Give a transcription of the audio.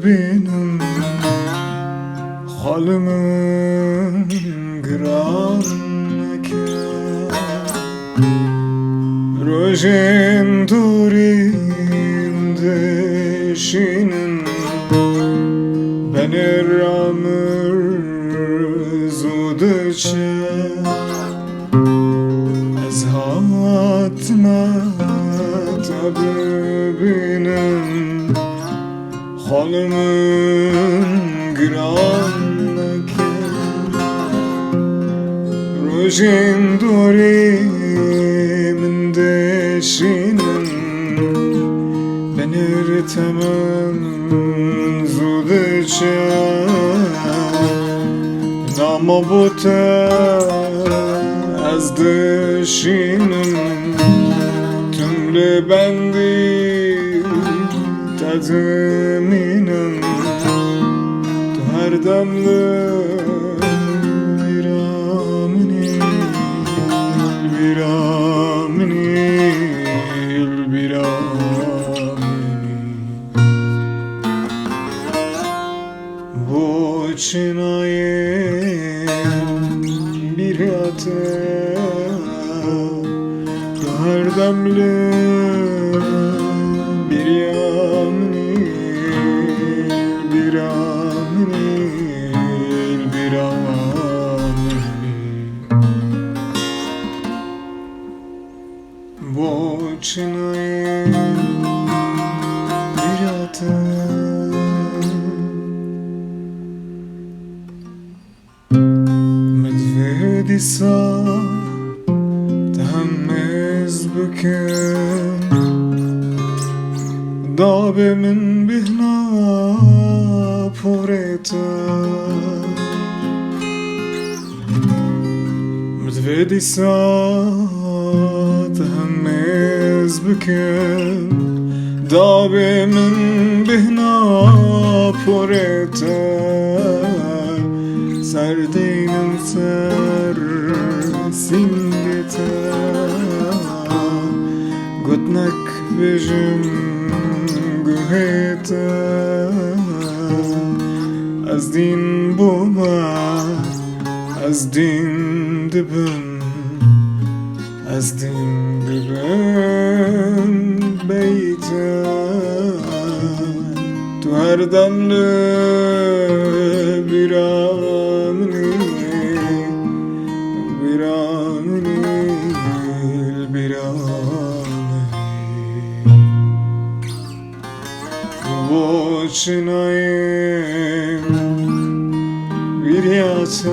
benim halımın gran Rojen durinde şinin Beni ramır zudıça Ez hatma tabibinin halımın gran Rojen durinde şinin Beni ritemen zudıça Nama bute az dışının Tümlü bendi tadımının Tu her damlı viramini Bu çınayım bir yata Her demli bir yamni Bir amni Bir amni Bu çınayım bir yata Medvedisa تهمز بكم ضاب من بهنا بوريتا مدفدسا تهمز بكم ضاب من بهنا بوريتا سردين سر سنتا Gotnak bejim guheta Az din boma Az din dibim Az din dibim beyta Tu her damlı bir amni Bir amni Bir amni Bu çınayım bir yata